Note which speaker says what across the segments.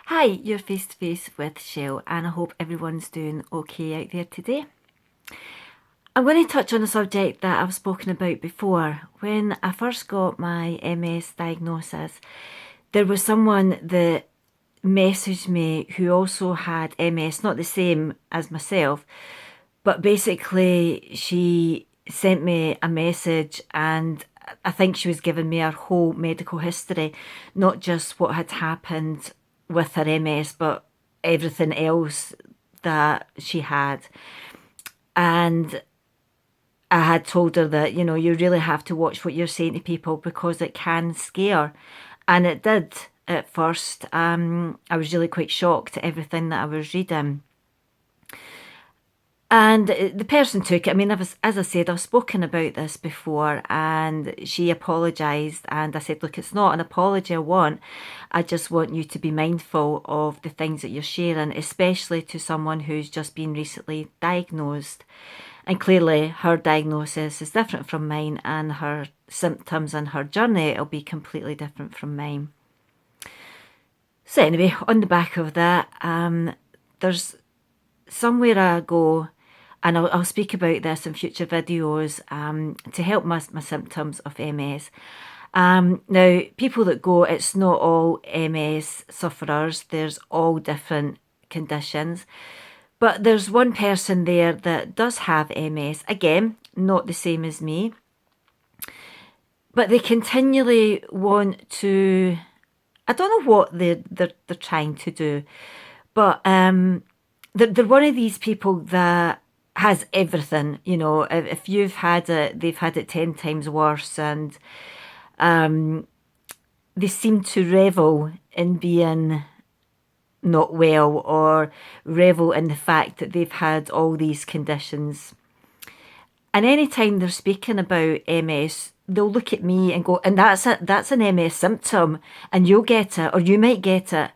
Speaker 1: Hi, you're face to face with Shell, and I hope everyone's doing okay out there today. I'm going to touch on a subject that I've spoken about before. When I first got my MS diagnosis, there was someone that messaged me who also had MS, not the same as myself, but basically she sent me a message and I think she was giving me her whole medical history, not just what had happened with her MS, but everything else that she had. And I had told her that, you really have to watch what you're saying to people because it can scare. And it did at first. I was really quite shocked at everything that I was reading. And the person took it. I mean, as I said, I've spoken about this before and she apologised. And I said, look, it's not an apology I want. I just want you to be mindful of the things that you're sharing, especially to someone who's just been recently diagnosed. And clearly her diagnosis is different from mine and her symptoms and her journey will be completely different from mine. So anyway, on the back of that, there's somewhere I go, and I'll speak about this in future videos to help my symptoms of MS. Now, people that go, it's not all MS sufferers. There's all different conditions. But there's one person there that does have MS. Again, not the same as me. But they continually want to... I don't know what they're trying to do. But they're one of these people that has everything. If you've had it, they've had it 10 times worse. And they seem to revel in being not well or revel in the fact that they've had all these conditions. And anytime they're speaking about MS, they'll look at me and go, and that's an MS symptom and you'll get it or you might get it.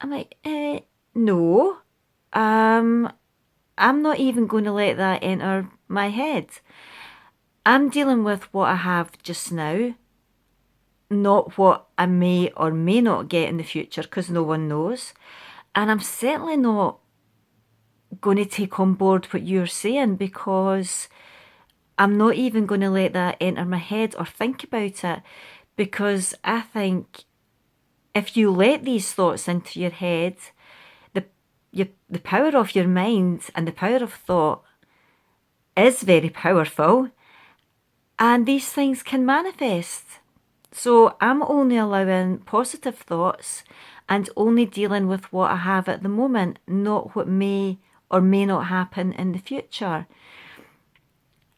Speaker 1: I'm like, no, I'm not even going to let that enter my head. I'm dealing with what I have just now, not what I may or may not get in the future, because no one knows. And I'm certainly not going to take on board what you're saying, because I'm not even going to let that enter my head or think about it, because I think if you let these thoughts into your head, the power of your mind and the power of thought is very powerful, and these things can manifest. So I'm only allowing positive thoughts and only dealing with what I have at the moment, not what may or may not happen in the future.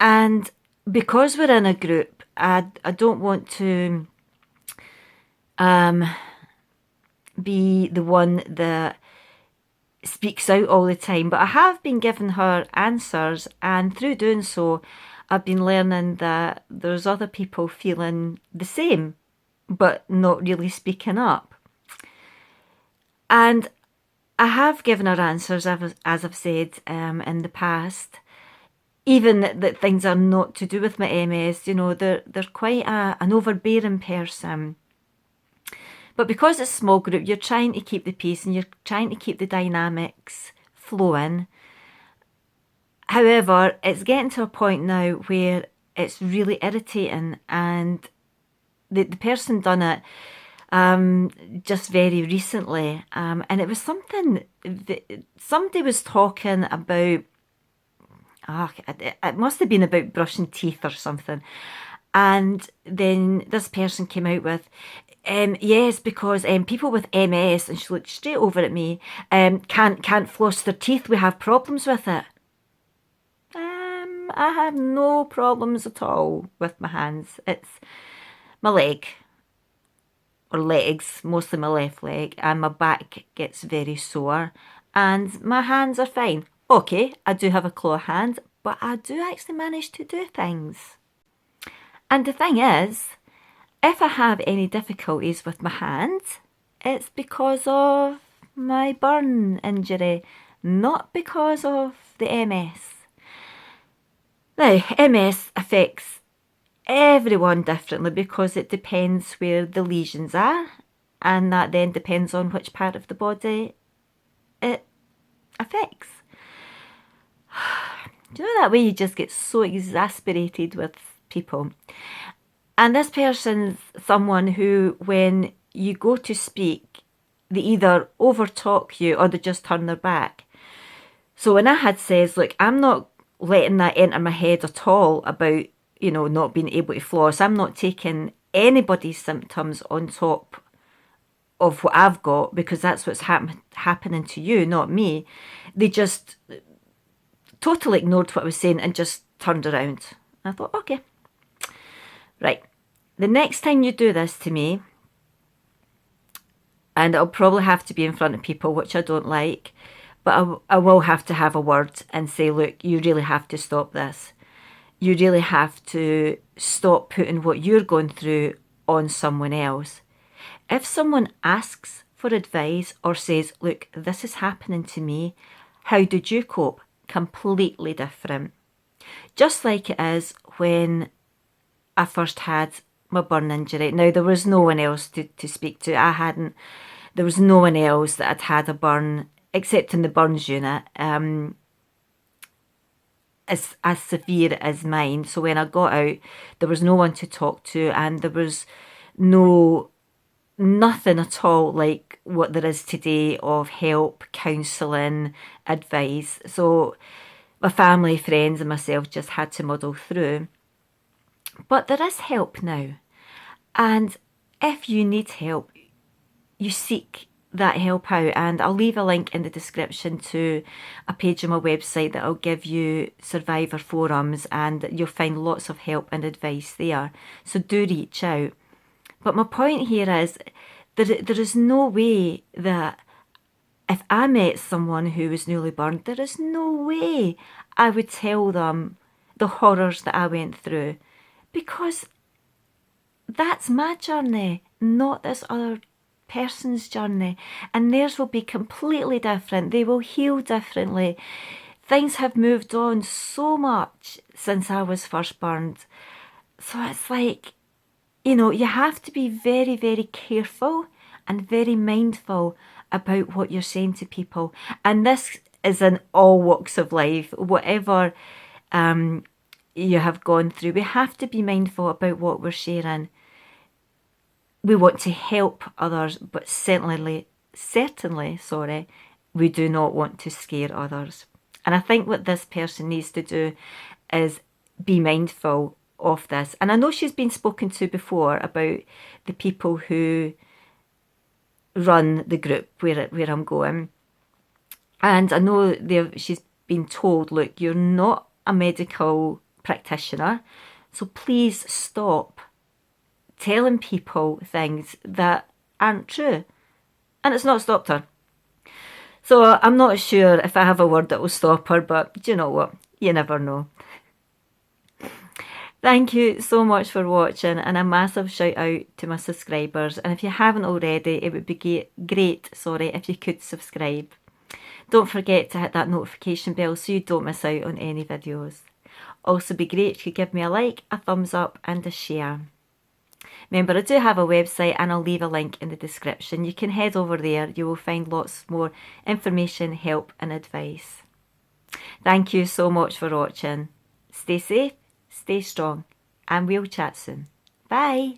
Speaker 1: And because we're in a group, I don't want to be the one that speaks out all the time, but I have been giving her answers, and through doing so I've been learning that there's other people feeling the same but not really speaking up. And I have given her answers, as I've said in the past, even that things are not to do with my MS. They're quite an overbearing person. But because it's a small group, you're trying to keep the peace and you're trying to keep the dynamics flowing. However, it's getting to a point now where it's really irritating, and the person done it just very recently, and it was something that somebody was talking about. It must have been about brushing teeth or something. And then this person came out with, yes, because people with MS, and she looked straight over at me, can't floss their teeth. We have problems with it. I have no problems at all with my hands. It's my leg, or legs, mostly my left leg, and my back gets very sore, and my hands are fine. Okay, I do have a claw hand, but I do actually manage to do things. And the thing is, if I have any difficulties with my hands, it's because of my burn injury, not because of the MS. Now, MS affects everyone differently because it depends where the lesions are and that then depends on which part of the body it affects. Do you know that way you just get so exasperated with people? And this person's someone who, when you go to speak, they either overtalk you or they just turn their back. So when I had says, look, I'm not letting that enter my head at all about, not being able to floss. I'm not taking anybody's symptoms on top of what I've got, because that's what's happening to you, not me. They just totally ignored what I was saying and just turned around. I thought, okay, right. The next time you do this to me, and it'll probably have to be in front of people, which I don't like, but I will have to have a word and say, look, you really have to stop this. You really have to stop putting what you're going through on someone else. If someone asks for advice or says, look, this is happening to me, how did you cope? Completely different. Just like it is when I first had my burn injury. Now, there was no one else to speak to. There was no one else that had had a burn, except in the burns unit, as severe as mine. So when I got out, there was no one to talk to, and there was nothing at all like what there is today of help, counselling, advice. So my family, friends and myself just had to muddle through. But there is help now. And if you need help, you seek that help out. And I'll leave a link in the description to a page on my website that will give you survivor forums, and you'll find lots of help and advice there. So do reach out. But my point here is that there is no way that if I met someone who was newly burned, there is no way I would tell them the horrors that I went through, because that's my journey, not this other person's journey. And theirs will be completely different. They will heal differently. Things have moved on so much since I was first burned. So it's like, you have to be very, very careful and very mindful about what you're saying to people. And this is in all walks of life, whatever you have gone through. We have to be mindful about what we're sharing. We want to help others, but certainly, we do not want to scare others. And I think what this person needs to do is be mindful of this. And I know she's been spoken to before about the people who run the group where I'm going. And I know she's been told, look, you're not a medical practitioner, so please stop telling people things that aren't true. And it's not stopped her. So I'm not sure if I have a word that will stop her, but do you know what? You never know. Thank you so much for watching, and a massive shout out to my subscribers. And if you haven't already, it would be great, if you could subscribe. Don't forget to hit that notification bell so you don't miss out on any videos. Also be great if you give me a like, a thumbs up and a share. Remember, I do have a website and I'll leave a link in the description. You can head over there. You will find lots more information, help and advice. Thank you so much for watching. Stay safe, stay strong, and we'll chat soon. Bye.